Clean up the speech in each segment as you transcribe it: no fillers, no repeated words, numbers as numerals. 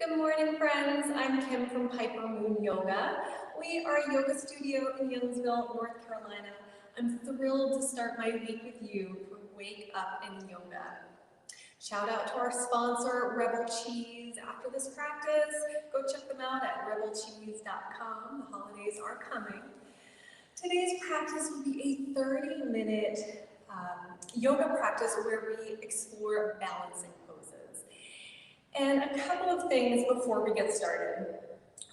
Good morning, friends. I'm Kim from Piper Moon Yoga. We are a yoga studio in Youngsville, North Carolina. I'm thrilled to start my week with you for Wake Up in Yoga. Shout out to our sponsor, Rebel Cheese. After this practice, go check them out at rebelcheese.com. The holidays are coming. Today's practice will be a 30-minute yoga practice where we explore balancing poses. And a couple of things before we get started.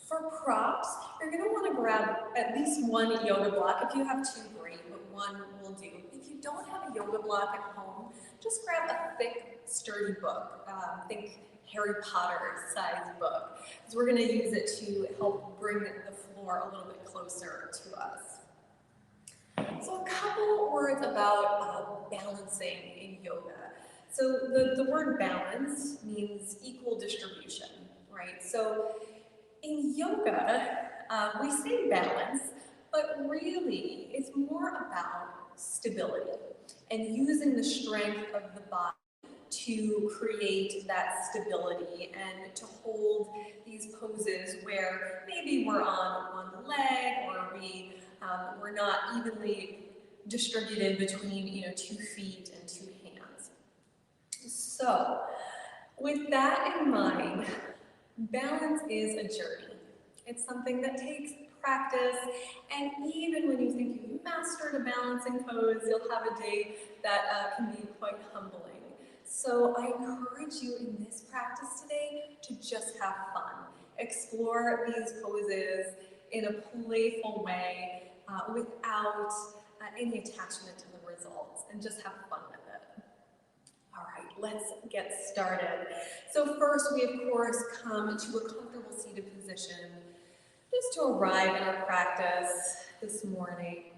For props, you're going to want to grab at least one yoga block. If you have two, great, but one will do. If you don't have a yoga block at home, just grab a thick, sturdy book. Think Harry Potter size book, because we're going to use it to help bring the floor a little bit closer to us. So a couple words about balancing in yoga. So the word balance means equal distribution, right? So in yoga, we say balance, but really it's more about stability and using the strength of the body to create that stability and to hold these poses where maybe we're on one leg or we're not evenly distributed between 2 feet and 2 hands. So, with that in mind, balance is a journey. It's something that takes practice, and even when you think you've mastered a balancing pose, you'll have a day that can be quite humbling. So I encourage you in this practice today to just have fun. Explore these poses in a playful way without any attachment to the results, and just have fun with it. All right, let's get started. So first, we of course come to a comfortable seated position just to arrive in our practice this morning.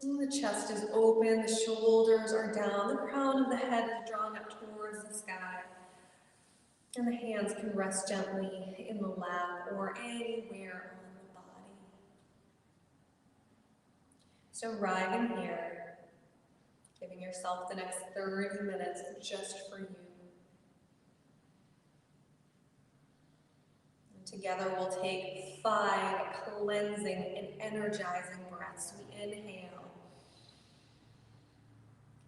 And the chest is open, the shoulders are down, the crown of the head is drawn up towards the sky. And the hands can rest gently in the lap or anywhere on the body. So arriving here, giving yourself the next 30 minutes just for you. And together we'll take 5 cleansing and energizing breaths. We inhale.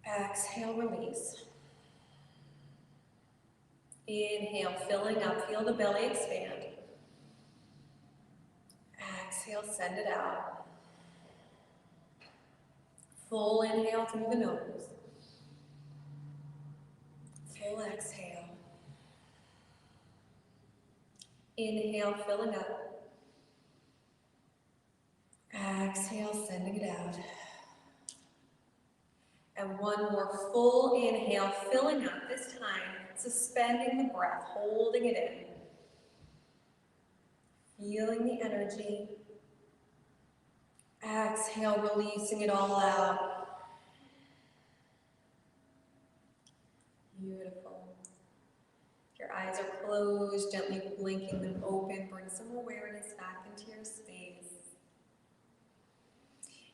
Exhale, release. Inhale, filling up, feel the belly expand. Exhale, send it out. Full inhale through the nose. Full exhale. Inhale, filling up. Exhale, sending it out. And one more full inhale, filling up, this time suspending the breath, holding it in. Feeling the energy. Exhale, releasing it all out. Beautiful. Your eyes are closed, gently blinking them open. Bring some awareness back into your space.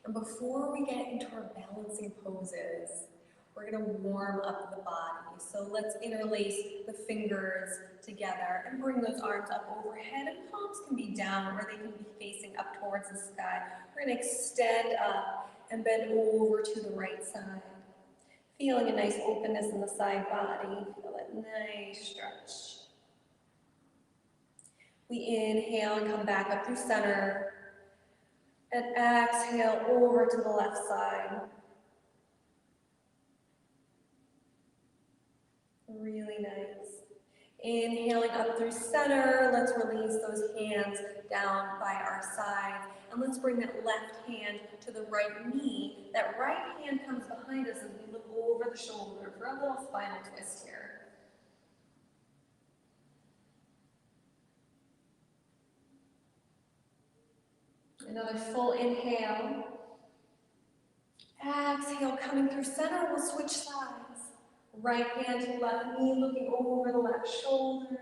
And before we get into our balancing poses, we're going to warm up the body. So let's interlace the fingers together and bring those arms up overhead, and palms can be down or they can be facing up towards the sky. We're going to extend up and bend over to the right side. Feeling a nice openness in the side body. Feel that nice stretch. We inhale and come back up through center. And exhale over to the left side. Really nice. Inhaling up through center. Let's release those hands down by our sides. And let's bring that left hand to the right knee. That right hand comes behind us as we look over the shoulder for a little spinal twist here. Another full inhale. Exhale, coming through center, we'll switch sides. Right hand to left knee, looking over the left shoulder.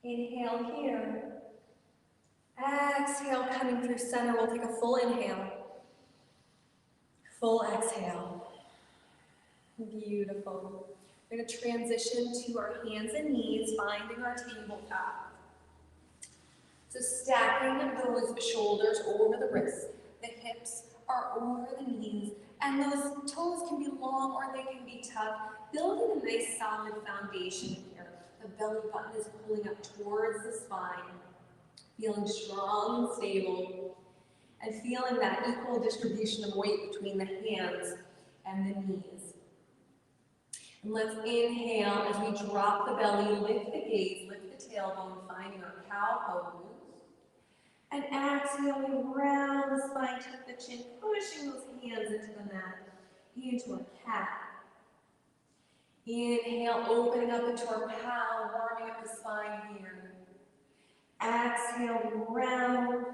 Inhale here. Exhale, coming through center, we'll take a full inhale. Full exhale. Beautiful. We're going to transition to our hands and knees, finding our tabletop. So stacking those shoulders over the wrists, the hips are over the knees, and those toes can be long or they can be tucked, building a nice solid foundation here. The belly button is pulling up towards the spine, feeling strong and stable, and feeling that equal distribution of weight between the hands and the knees. And let's inhale as we drop the belly, lift the gaze, lift the tailbone, finding our cow pose. And exhale, we round the spine, tuck the chin, pushing those hands into the mat, into our cat. Inhale, opening up into our cow, warming up the spine here. Exhale, round.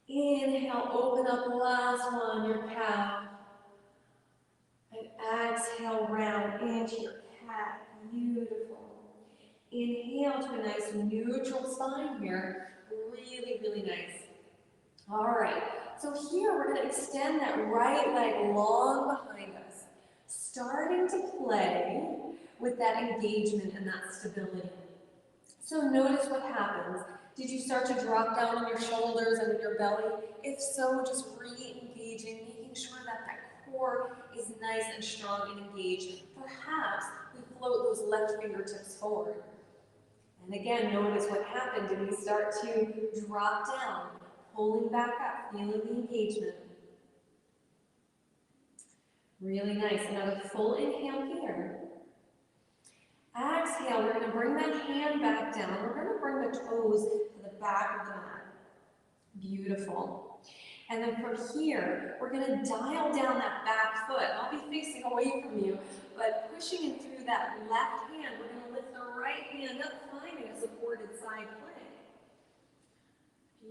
Inhale, open up the last one, your cow. And exhale, round into your cat. Beautiful. Inhale to a nice neutral spine here. Really, really nice. All right. So here we're going to extend that right leg long behind us, starting to play with that engagement and that stability. So notice what happens. Did you start to drop down on your shoulders and your belly? If so, just re-engaging, making sure that that core is nice and strong and engaged. Perhaps we float those left fingertips forward. And again, notice what happened. Did we start to drop down, pulling back up, feeling the engagement? Really nice. Another full inhale here. Exhale, we're going to bring that hand back down. We're going to bring the toes to the back of the mat. Beautiful. And then from here, we're going to dial down that back foot. I'll be facing away from you, but pushing in through that left hand, we're going to lift the right hand up, finding a supported side plank.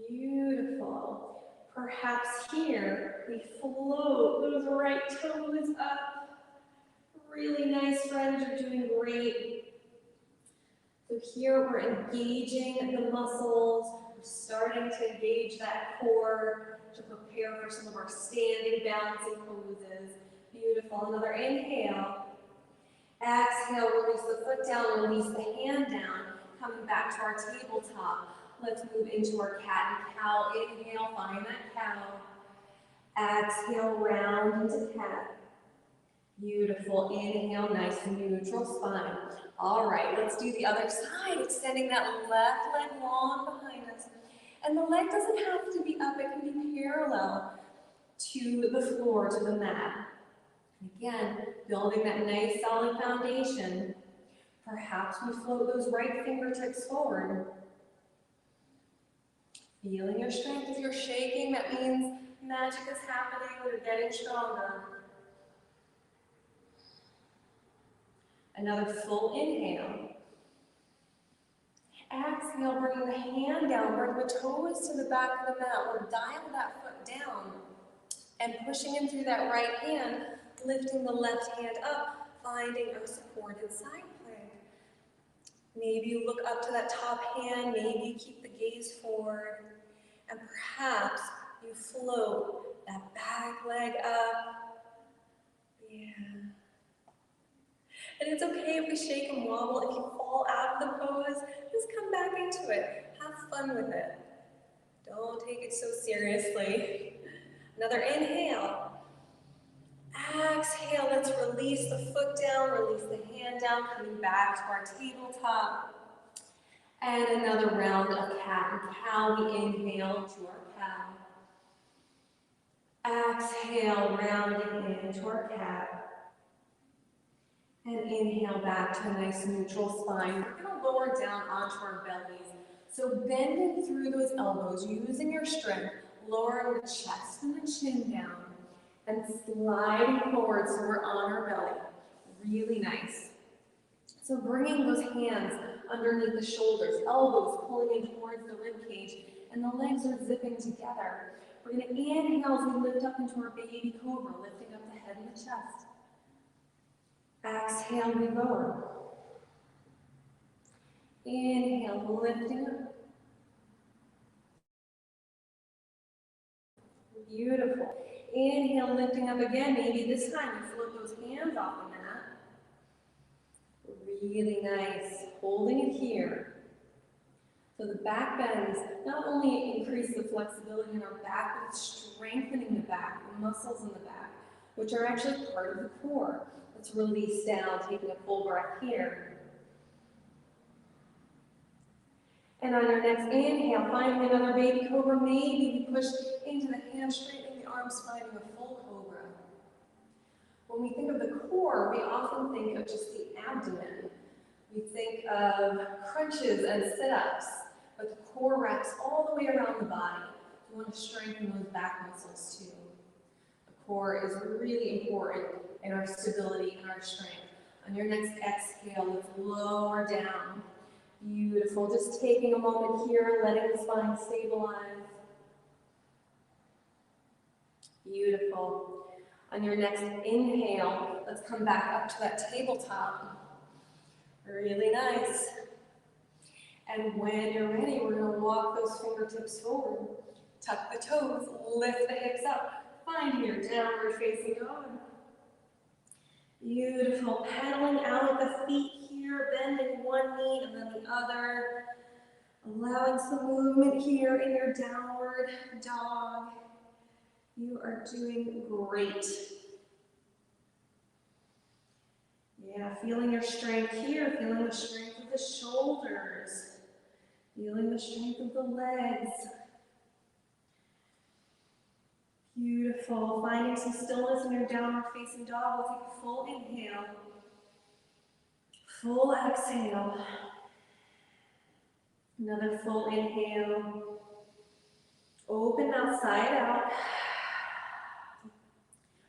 Beautiful. Perhaps here, we float those right toes up. Really nice, friends. You're doing great. So here we're engaging the muscles. We're starting to engage that core to prepare for some of our standing balancing poses. Beautiful. Another inhale. Exhale, release the foot down, release the hand down. Coming back to our tabletop. Let's move into our cat and cow. Inhale, find that cow. Exhale, round into cat. Beautiful. Inhale, nice neutral spine. All right, let's do the other side, extending that left leg long behind us. And the leg doesn't have to be up, it can be parallel to the floor, to the mat. And again, building that nice solid foundation. Perhaps we float those right fingertips forward. Feeling your strength. If you're shaking, that means magic is happening, you're getting stronger. Another full inhale. Exhale, bring the hand down, bring the toes to the back of the mat. We'll dial that foot down and pushing in through that right hand, lifting the left hand up, finding our supported side plank. Maybe you look up to that top hand, maybe you keep the gaze forward, and perhaps you float that back leg up. Yeah. And it's okay if we shake and wobble. If you fall out of the pose, just come back into it. Have fun with it. Don't take it so seriously. Another inhale. Exhale, let's release the foot down, release the hand down, coming back to our tabletop. And another round of cat and cow. We inhale to our cow. Exhale, rounding into our cat. And inhale back to a nice neutral spine. We're going to lower down onto our bellies. So bending through those elbows, using your strength, lowering the chest and the chin down, and sliding forward so we're on our belly. Really nice. So bringing those hands underneath the shoulders, elbows pulling in towards the rib cage, and the legs are zipping together. We're going to inhale as we lift up into our baby cobra, lifting up the head and the chest. Exhale, we lower. Inhale, lifting up. Beautiful. Inhale, lifting up again. Maybe this time you float those hands off the mat. Really nice. Holding it here. So the back bends not only increase the flexibility in our back, but it's strengthening the back, the muscles in the back, which are actually part of the core. Let's release down, taking a full breath here. And on your next inhale, finding another baby cobra. Maybe we push into the hands, straightening the arms, finding a full cobra. When we think of the core, we often think of just the abdomen. We think of crunches and sit-ups, but the core wraps all the way around the body. We want to strengthen those back muscles too. The core is really important in our stability and our strength. On your next exhale, let's lower down. Beautiful. Just taking a moment here, letting the spine stabilize. Beautiful. On your next inhale, let's come back up to that tabletop. Really nice. And when you're ready, we're going to walk those fingertips forward. Tuck the toes, lift the hips up. Find your downward facing dog. Beautiful. Pedaling out the feet here, bending one knee and then the other. Allowing some movement here in your downward dog. You are doing great. Yeah, feeling your strength here, feeling the strength of the shoulders, feeling the strength of the legs. Beautiful. Finding some stillness in your downward facing dog. We'll take a full inhale, full exhale. Another full inhale. Open mouth side out.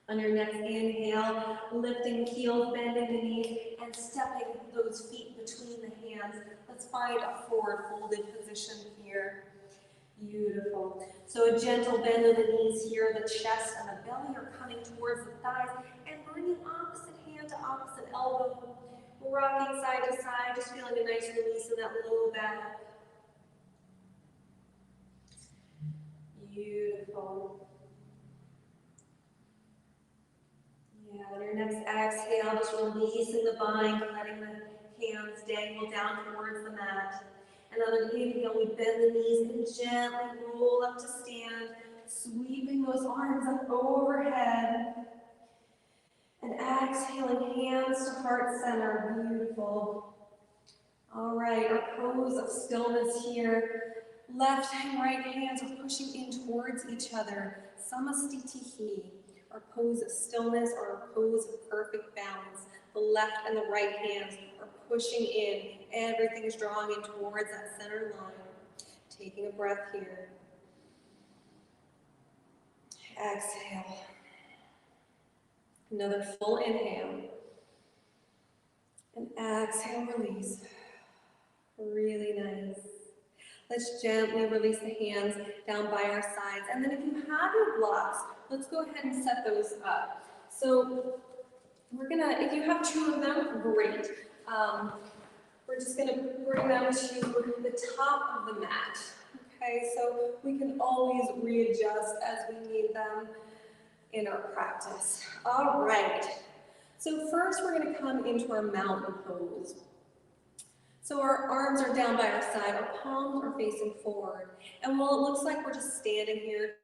On your next inhale, lifting the heels, bending the knees, and stepping those feet between the hands. Let's find a forward folded position here. Beautiful. So a gentle bend of the knees here, the chest and the belly are coming towards the thighs, and bringing opposite hand to opposite elbow. Rocking side to side, just feeling a nice release in that low back. Beautiful. Yeah, on your next exhale, just releasing the bind, letting the hands dangle down towards the mat. And on an inhale, we bend the knees and gently roll up to stand, sweeping those arms up overhead. And exhaling, hands to heart center. Beautiful. All right, our pose of stillness here. Left and right hands are pushing in towards each other. Samastitihi. Our pose of stillness or our pose of perfect balance. The left and the right hands are pushing in. Everything is drawing in towards that center line. Taking a breath here. Exhale. Another full inhale. And exhale, release. Really nice. Let's gently release the hands down by our sides. And then if you have your blocks, let's go ahead and set those up. So we're gonna, if you have two of them, great. We're just gonna bring them to the top of the mat. Okay, so we can always readjust as we need them in our practice. All right. So first we're gonna come into our mountain pose. So our arms are down by our side, our palms are facing forward. And while it looks like we're just standing here,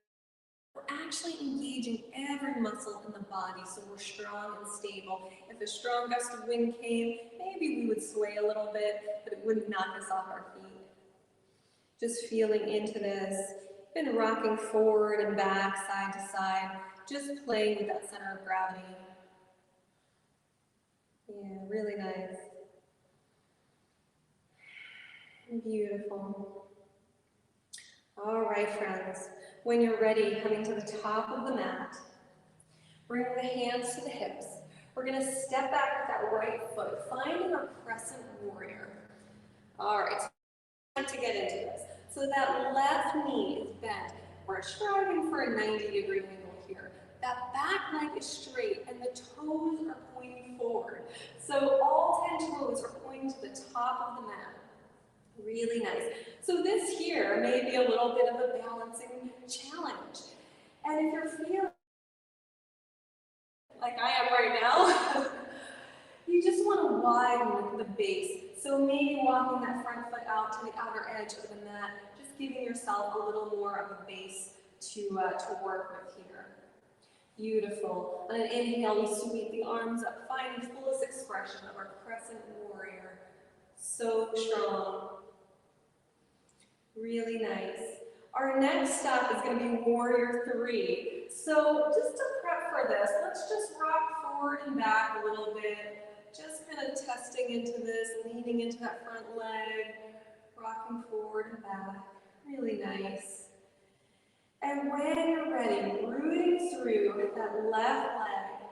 we're actually engaging every muscle in the body so we're strong and stable. If a strong gust of wind came, maybe we would sway a little bit, but it wouldn't knock us off our feet. Just feeling into this, and rocking forward and back, side to side, just playing with that center of gravity. Yeah, really nice. Beautiful. All right, friends. When you're ready, coming to the top of the mat, bring the hands to the hips. We're going to step back with that right foot, finding our Crescent Warrior. All right, time to get into this. So that left knee is bent. We're striving for a 90-degree angle here. That back leg is straight and the toes are pointing forward. So all 10 toes are pointing to the top of the mat. Really nice. So this here may be a little bit of a balancing challenge. And if you're feeling base. So maybe walking that front foot out to the outer edge of the mat, just giving yourself a little more of a base to work with here. Beautiful. On an inhale, we sweep the arms up, finding fullest expression of our Crescent Warrior. So strong. Really nice. Our next stop is going to be Warrior 3. So just to prep for this, let's just rock forward and back a little bit. Just kind of testing into this, leaning into that front leg, rocking forward and back. Really nice. And when you're ready, rooting through that left leg,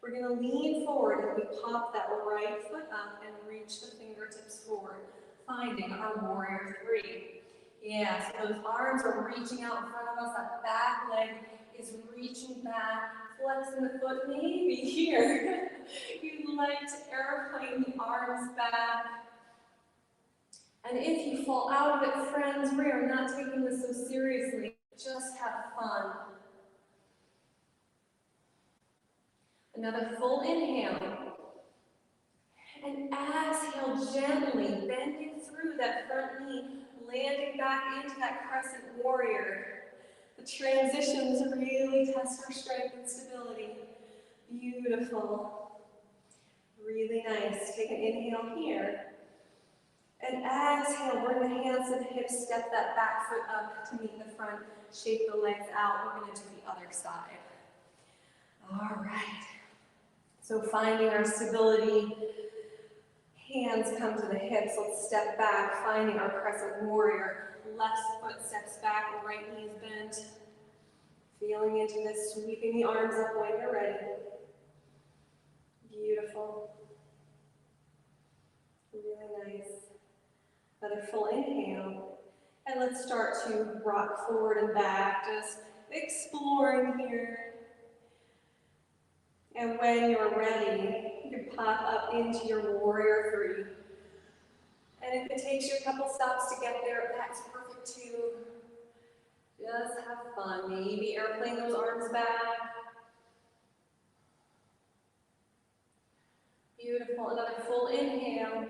we're going to lean forward and we pop that right foot up and reach the fingertips forward, finding our Warrior 3. Yeah, so those arms are reaching out in front of us, that back leg is reaching back, flexing the foot maybe here. You'd like to airplane the arms back. And if you fall out of it, friends, we are not taking this so seriously. Just have fun. Another full inhale. And exhale gently, bending through that front knee, landing back into that Crescent Warrior. The transitions really test our strength and stability. Beautiful. Really nice. Take an inhale here. And exhale, bring the hands to the hips, step that back foot up to meet the front, shake the legs out. We're going to do the other side. All right. So finding our stability, hands come to the hips, let's step back, finding our Crescent Warrior. Left foot steps back, right knee is bent. Feeling into this, sweeping the arms up when you're ready. Beautiful. Really nice. Another full inhale. And let's start to rock forward and back, just exploring here. And when you're ready, you can pop up into your Warrior 3. And if it takes you a couple stops to get there, that's perfect too. Just have fun. Maybe airplane those arms back. Beautiful. Another full inhale.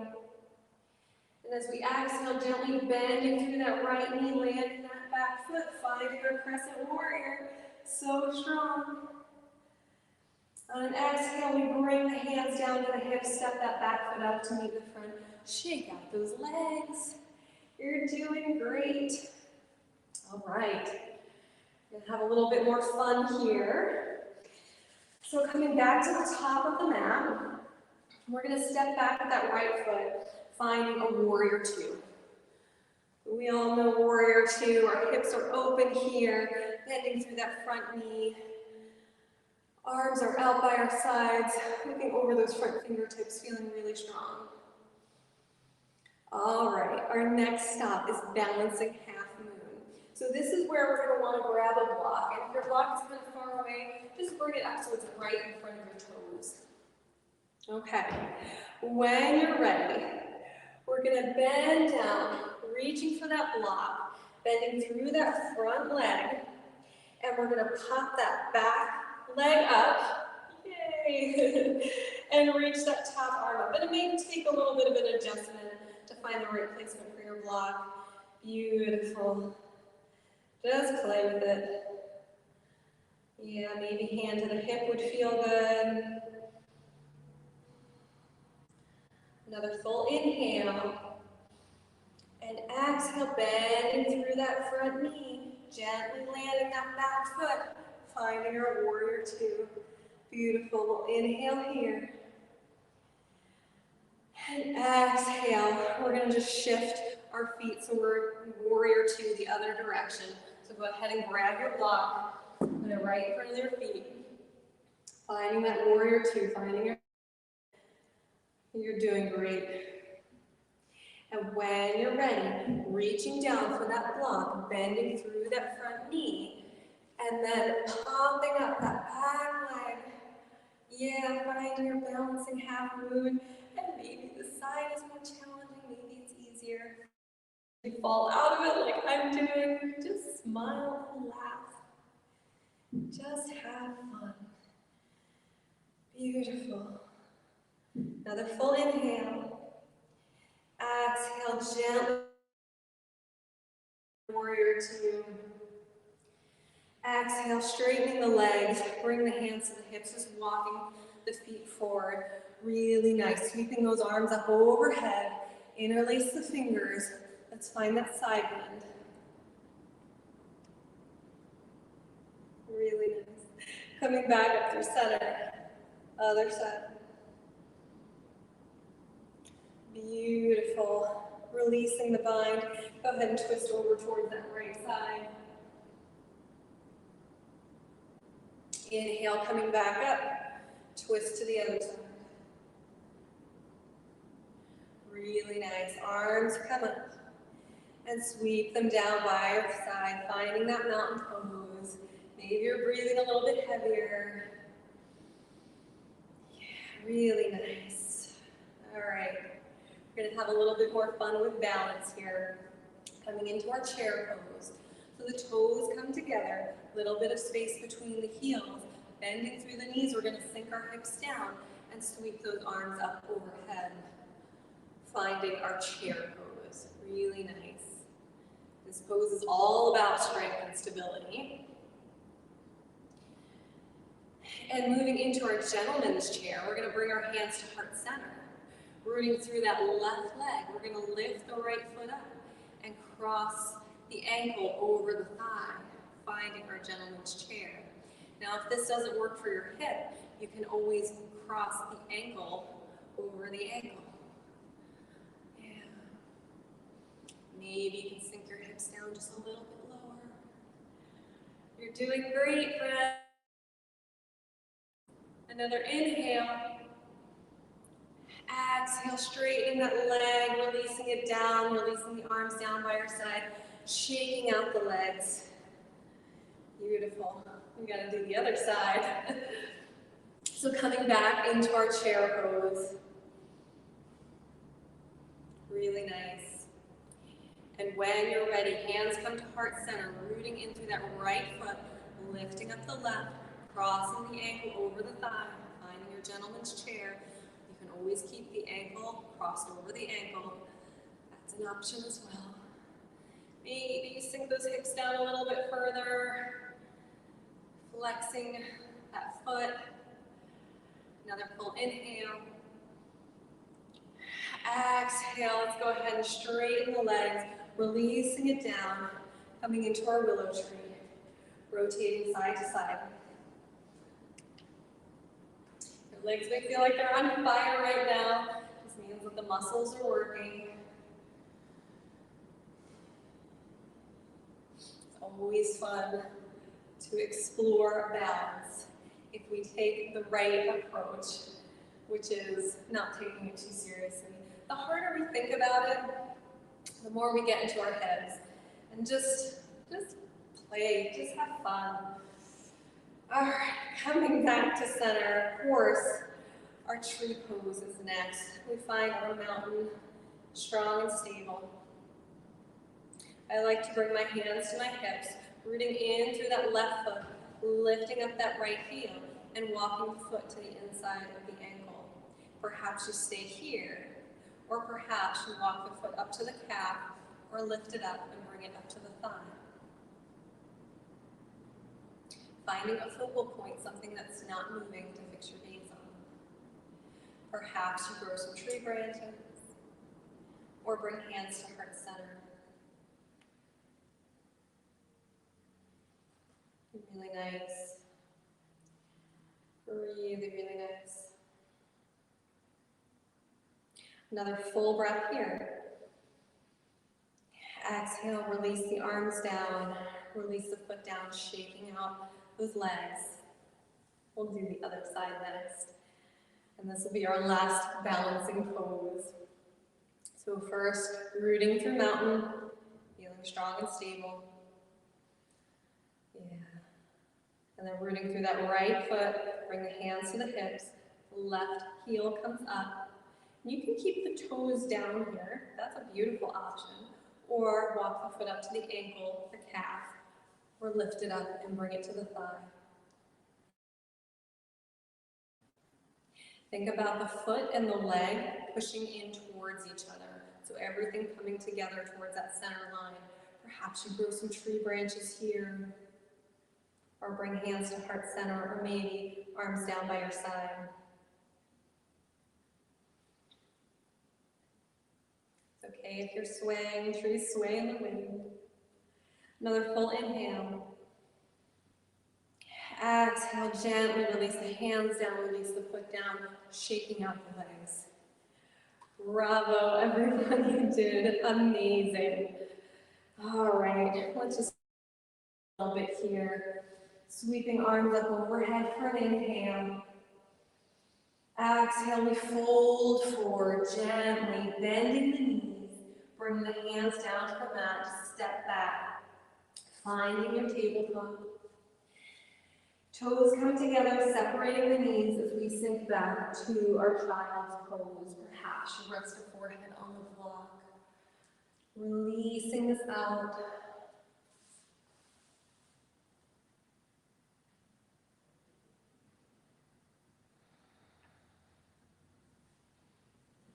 And as we exhale, gently bending through that right knee, landing that back foot, finding our Crescent Warrior. So strong. On an exhale, we bring the hands down to the hips, step that back foot up to meet the front. Shake out those legs. You're doing great. All right. We're gonna have a little bit more fun here. So coming back to the top of the mat, we're gonna step back with that right foot, finding a Warrior 2. We all know Warrior 2, our hips are open here, bending through that front knee. Arms are out by our sides, looking over those front fingertips, feeling really strong. All right, our next stop is balancing half moon. So this is where we're going to want to grab a block. And if your block is kind of far away, just bring it up so it's right in front of your toes. Okay, when you're ready, we're going to bend down, reaching for that block, bending through that front leg, and we're going to pop that back leg up, yay, and reach that top arm up. And it may take a little bit of an adjustment to find the right placement for your block. Beautiful. Just play with it. Yeah, maybe hand to the hip would feel good. Another full inhale. And exhale, bending through that front knee, gently landing that back foot, finding our Warrior 2. Beautiful. We'll inhale here. And exhale. We're going to just shift our feet so we're Warrior 2 the other direction. So go ahead and grab your block, put it right in front of your feet. Finding that Warrior 2, finding your... You're doing great. And when you're ready, reaching down for that block, bending through that front knee, and then pumping up that back leg. Yeah, finding your balancing half moon. And maybe the side is more challenging, maybe it's easier. If you fall out of it like I'm doing, just smile and laugh. Just have fun. Beautiful. Another full inhale. Exhale, gently. Warrior two. Exhale, straightening the legs. Bring the hands to the hips, just walking the feet forward. Really nice. Sweeping those arms up overhead. Interlace the fingers. Let's find that side bend. Really nice. Coming back up through center. Other side. Beautiful. Releasing the bind. Go ahead and twist over towards that right side. Inhale, coming back up. Twist to the other side. Really nice. Arms come up. And sweep them down by your side, finding that mountain pose. Maybe you're breathing a little bit heavier. Yeah, really nice. All right. We're going to have a little bit more fun with balance here. Coming into our chair pose. So the toes come together, a little bit of space between the heels. Bending through the knees, we're going to sink our hips down and sweep those arms up overhead. Finding our chair pose. Really nice. This pose is all about strength and stability. And moving into our gentleman's chair, we're going to bring our hands to heart center. Rooting through that left leg, we're going to lift the right foot up and cross the ankle over the thigh, finding our gentleman's chair. Now, if this doesn't work for your hip, you can always cross the ankle over the ankle. Yeah. Maybe you can sink your hips down just a little bit lower. You're doing great, friends. Another inhale. Exhale, straightening that leg, releasing it down, releasing the arms down by your side, shaking out the legs. Beautiful. We gotta do the other side. So coming back into our chair pose. Really nice. And when you're ready, hands come to heart center, rooting in through that right foot, lifting up the left, crossing the ankle over the thigh, finding your gentleman's chair. You can always keep the ankle crossed over the ankle. That's an option as well. Maybe you sink those hips down a little bit further, flexing that foot. Another full inhale. Exhale, let's go ahead and straighten the legs, releasing it down, coming into our willow tree, rotating side to side. Your legs may feel like they're on fire right now. This means that the muscles are working. It's always fun to explore balance if we take the right approach, which is not taking it too seriously. The harder we think about it, the more we get into our heads. And just play, just have fun. All right, coming back to center, of course, our tree pose is next. We find our mountain strong and stable. I like to bring my hands to my hips, rooting in through that left foot, lifting up that right heel, and walking the foot to the inside of the ankle. Perhaps you stay here, or perhaps you walk the foot up to the calf, or lift it up and bring it up to the thigh. Finding a focal point, something that's not moving to fix your gaze on. Perhaps you grow some tree branches, or bring hands to heart center. Really nice. Really, really nice. Another full breath here. Exhale, release the arms down, release the foot down, shaking out those legs. We'll do the other side next. And this will be our last balancing pose. So first, rooting through mountain, feeling strong and stable. Yeah. And then rooting through that right foot, bring the hands to the hips, left heel comes up. You can keep the toes down here, that's a beautiful option. Or walk the foot up to the ankle, the calf, or lift it up and bring it to the thigh. Think about the foot and the leg pushing in towards each other. So everything coming together towards that center line. Perhaps you grow some tree branches here, or bring hands to heart center, or maybe arms down by your side. It's okay if you're swaying, trees sway in the wind. Another full inhale. Exhale, gently release the hands down, release the foot down, shaking out the legs. Bravo, everyone, you did amazing. All right, let's just a little bit here. Sweeping arms up overhead for an inhale. Exhale, we fold forward, gently bending the knees. Bring the hands down to the mat, step back. Finding your tabletop. Toes come together, separating the knees as we sink back to our child's pose. Perhaps you rest your forehead on the block. Releasing this out.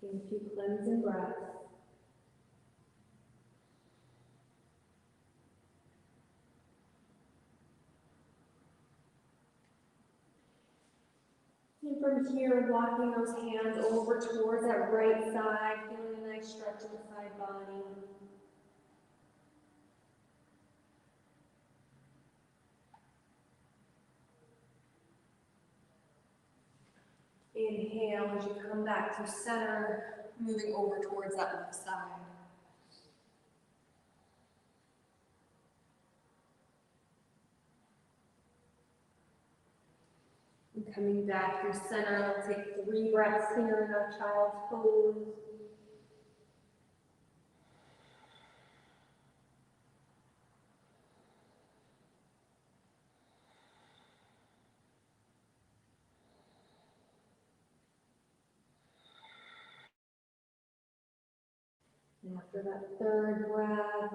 Taking a few cleansing breaths. And from here, walking those hands over towards that right side, feeling a nice stretch in the side body. Inhale as you come back to center, moving over towards that left side. And coming back through center, we'll take 3 breaths here in our child's pose. And after that 3rd breath,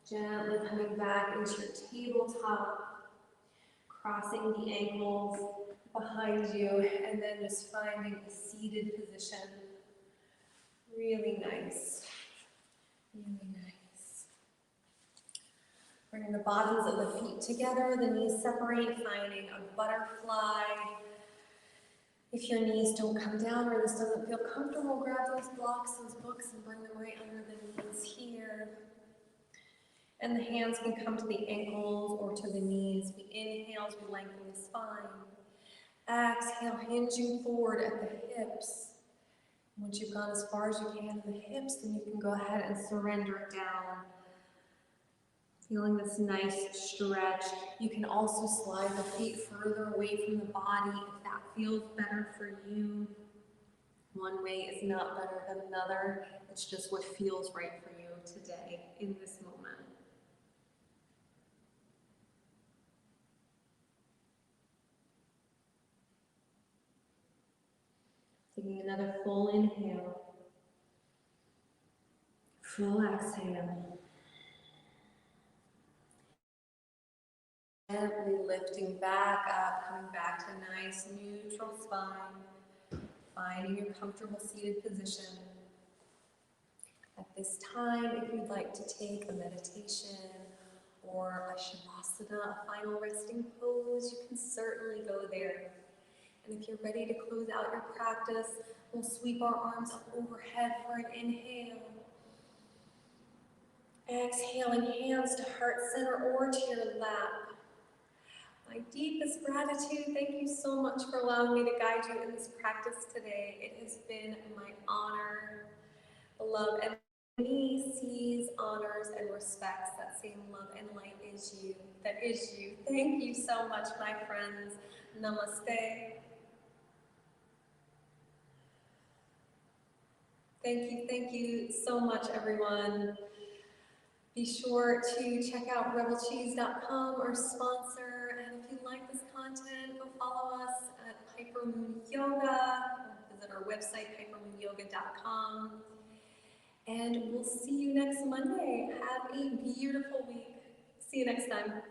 gently coming back into your tabletop, crossing the ankles behind you, and then just finding a seated position. Really nice. Really nice. Bringing the bottoms of the feet together, the knees separate, finding a butterfly. If your knees don't come down or this doesn't feel comfortable, grab those blocks, those books, and bring them right under the knees here. And the hands can come to the ankles or to the knees. We inhale as we lengthen the spine. Exhale, hinging forward at the hips. Once you've gone as far as you can in the hips, then you can go ahead and surrender it down. Feeling this nice stretch. You can also slide the feet further away from the body if that feels better for you. One way is not better than another. It's just what feels right for you today in this moment. Taking another full inhale. Full exhale. Gently lifting back up, coming back to a nice neutral spine. Finding your comfortable seated position. At this time, if you'd like to take a meditation or a shavasana, a final resting pose, you can certainly go there. And if you're ready to close out your practice, we'll sweep our arms up overhead for an inhale. Exhaling, hands to heart center or to your lap. My deepest gratitude, thank you so much for allowing me to guide you in this practice today. It has been my honor. Love and me sees, honors, and respects that same love and light is you. That is you. Thank you so much, my friends. Namaste. Thank you so much, everyone. Be sure to check out rebelcheese.com, our sponsor, and if you like this content, go follow us at Piper Moon Yoga, or visit our website, pipermoonyoga.com, and we'll see you next Monday. Have a beautiful week. See you next time.